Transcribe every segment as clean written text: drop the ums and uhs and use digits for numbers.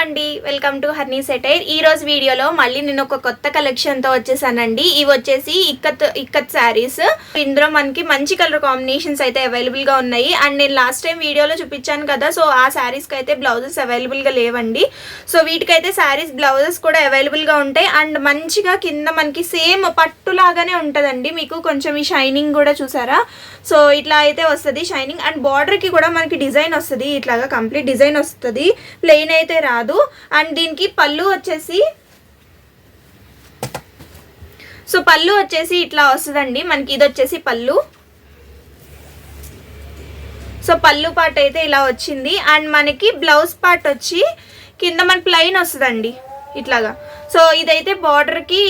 అండి, welcome to హర్నీ satire. ఈ రోజు వీడియోలో మళ్ళీ నేను ఒక కొత్త కలెక్షన్తో వచ్చేసానండి. ఇవి వచ్చేసి ఇక్కత్ శారీస్. ఇందులో మనకి మంచి కలర్ కాంబినేషన్స్ అయితే అవైలబుల్గా ఉన్నాయి. అండ్ నేను లాస్ట్ టైం వీడియోలో చూపించాను కదా, సో ఆ శారీస్కి అయితే బ్లౌజెస్ అవైలబుల్గా లేవండి. సో వీటికైతే శారీస్ బ్లౌజెస్ కూడా అవైలబుల్గా ఉంటాయి. అండ్ మంచిగా కింద మనకి సేమ్ పట్టులాగానే ఉంటుందండి. మీకు కొంచెం ఈ షైనింగ్ కూడా చూసారా, సో ఇట్లా అయితే వస్తుంది షైనింగ్. అండ్ బార్డర్కి కూడా మనకి డిజైన్ వస్తుంది, ఇట్లాగా కంప్లీట్ డిజైన్ వస్తుంది, ప్లెయిన్ అయితే రాదు. అండ్ దీనికి పళ్ళు వచ్చేసి ఇట్లా వస్తుందండి మనకి. ఇది వచ్చేసి పళ్ళు. సో పళ్ళు పార్ట్ అయితే ఇలా వచ్చింది. అండ్ మనకి బ్లౌజ్ పార్ట్ వచ్చి కింద మన ప్లెయిన్ వస్తుందండి ఇట్లాగా. సో ఇదైతే బార్డర్కి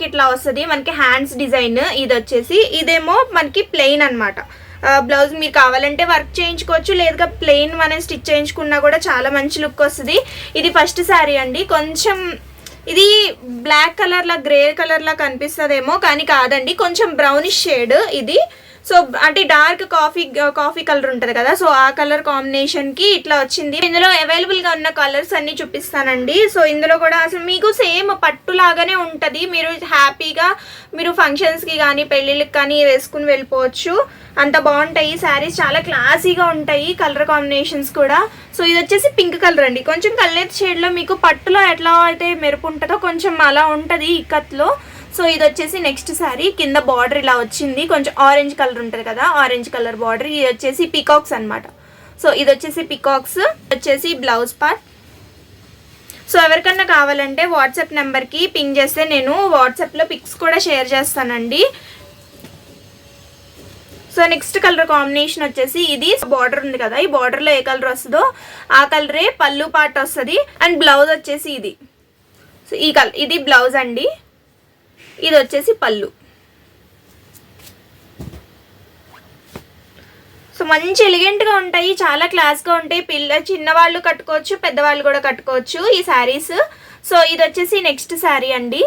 ఇట్లా వస్తుంది మనకి హ్యాండ్స్ డిజైన్. ఇది వచ్చేసి ఇదేమో మనకి ప్లెయిన్ అనమాట. బ్లౌజ్ మీరు కావాలంటే వర్క్ చేయించుకోవచ్చు, లేదా ప్లెయిన్ మనం స్టిచ్ చేయించుకున్నా కూడా చాలా మంచి లుక్ వస్తుంది. ఇది ఫస్ట్ శారీ అండి. కొంచెం ఇది బ్లాక్ కలర్లా గ్రే కలర్లా కనిపిస్తుందేమో, కానీ కాదండి, కొంచెం బ్రౌనిష్ షేడ్ ఇది. సో అంటే డార్క్ కాఫీ కలర్ ఉంటుంది కదా, సో ఆ కలర్ కాంబినేషన్కి ఇట్లా వచ్చింది. ఇందులో అవైలబుల్గా ఉన్న కలర్స్ అన్నీ చూపిస్తానండి. సో ఇందులో కూడా అసలు మీకు సేమ్ పట్టులాగానే ఉంటుంది. మీరు హ్యాపీగా మీరు ఫంక్షన్స్కి కానీ పెళ్ళిళ్ళకి కానీ వేసుకుని వెళ్ళిపోవచ్చు, అంత బాగుంటాయి శారీస్. చాలా క్లాసీగా ఉంటాయి కలర్ కాంబినేషన్స్ కూడా. సో ఇది వచ్చేసి పింక్ కలర్ అండి. కొంచెం కల్నేత్ షేడ్లో మీకు పట్టులో ఎట్లా అయితే మెరుపు ఉంటుందో కొంచెం అలా ఉంటుంది ఇక్కత్లో. సో ఇది వచ్చేసి నెక్స్ట్ శారీ. కింద బార్డర్ ఇలా వచ్చింది, కొంచెం ఆరెంజ్ కలర్ ఉంటుంది కదా, ఆరెంజ్ కలర్ బార్డర్. ఇది వచ్చేసి పికాక్స్ అనమాట. సో ఇది వచ్చేసి పికాక్స్. వచ్చేసి బ్లౌజ్ పార్ట్. సో ఎవరికన్నా కావాలంటే వాట్సాప్ నెంబర్కి పింగ్ చేస్తే నేను వాట్సాప్లో పిక్స్ కూడా షేర్ చేస్తానండి. సో నెక్స్ట్ కలర్ కాంబినేషన్ వచ్చేసి ఇది బార్డర్ ఉంది కదా, ఈ బార్డర్లో ఏ కలర్ వస్తుందో ఆ కలరే పళ్ళు పార్ట్ వస్తుంది. అండ్ బ్లౌజ్ వచ్చేసి ఇది. సో ఈ కలర్ ఇది బ్లౌజ్ అండి, ఇది వచ్చేసి పళ్ళు. సో మంచి ఎలిగెంట్గా ఉంటాయి, చాలా క్లాస్గా ఉంటాయి. చిన్నవాళ్ళు కట్టుకోవచ్చు, పెద్దవాళ్ళు కూడా కట్టుకోవచ్చు ఈ శారీస్. సో ఇది వచ్చేసి నెక్స్ట్ శారీ అండి.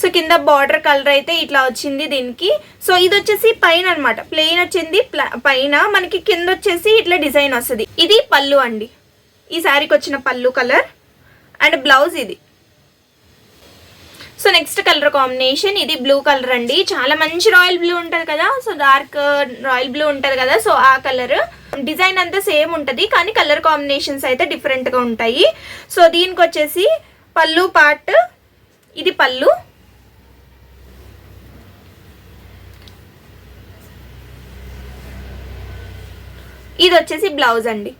సో కింద బార్డర్ కలర్ అయితే ఇట్లా వచ్చింది దీనికి. సో ఇది వచ్చేసి పైన అనమాట, ప్లెయిన్ వచ్చింది పైన, మనకి కింద వచ్చేసి ఇట్లా డిజైన్ వస్తుంది. ఇది పళ్ళు అండి, ఈ శారీకి వచ్చిన పళ్ళు కలర్. అండ్ బ్లౌజ్ ఇది. సో నెక్స్ట్ కలర్ కాంబినేషన్ ఇది బ్లూ కలర్ అండి. చాలా మంచి రాయల్ బ్లూ ఉంటుంది కదా, సో డార్క్ రాయల్ బ్లూ ఉంటుంది కదా, సో ఆ కలర్. డిజైన్ అంతా సేమ్ ఉంటుంది, కానీ కలర్ కాంబినేషన్స్ అయితే డిఫరెంట్గా ఉంటాయి. సో దీనికి వచ్చేసి పళ్ళు పార్ట్, ఇది పళ్ళు. ఇది వచ్చేసి బ్లౌజ్ అండి.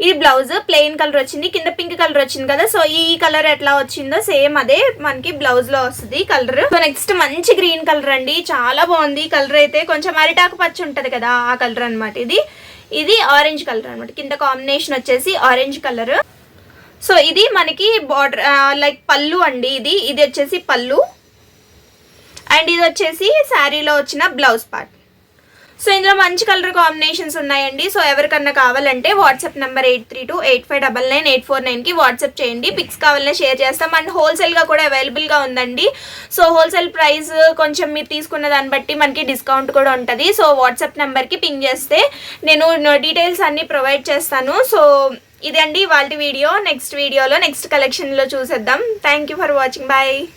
ఇది బ్లౌజ్ ప్లెయిన్ కలర్ వచ్చింది, కింద పింక్ కలర్ వచ్చింది కదా, సో ఈ కలర్ ఎట్లా వచ్చిందో సేమ్ అదే మనకి బ్లౌజ్ లో వస్తుంది కలర్. సో నెక్స్ట్ మంచి గ్రీన్ కలర్ అండి, చాలా బాగుంది కలర్ అయితే. కొంచెం అరిటాకు పచ్చి ఉంటది కదా ఆ కలర్ అనమాట. ఇది ఆరెంజ్ కలర్ అనమాట. కింద కాంబినేషన్ వచ్చేసి ఆరెంజ్ కలర్. సో ఇది మనకి బార్డర్ లైక్ పళ్ళు అండి. ఇది వచ్చేసి పళ్ళు. అండ్ ఇది వచ్చేసి శారీలో వచ్చిన బ్లౌజ్ పార్ట్. సో ఇందులో మంచి కలర్ కాంబినేషన్స్ ఉన్నాయండి. సో ఎవరికన్నా కావాలంటే వాట్సాప్ నెంబర్ 8328599849కి వాట్సాప్ చేయండి. పిక్స్ కావాలన్నా షేర్ చేస్తాం. అండ్ హోల్సేల్గా కూడా అవైలబుల్గా ఉందండి. సో హోల్సేల్ ప్రైస్ కొంచెం మీరు తీసుకున్న దాన్ని బట్టి మనకి డిస్కౌంట్ కూడా ఉంటుంది. సో వాట్సాప్ నెంబర్కి పింగ్ చేస్తే నేను డీటెయిల్స్ అన్నీ ప్రొవైడ్ చేస్తాను. సో ఇదండి వాళ్ళ వీడియో. నెక్స్ట్ వీడియోలో నెక్స్ట్ కలెక్షన్లో చూసేద్దాం. Thank you for watching. Bye.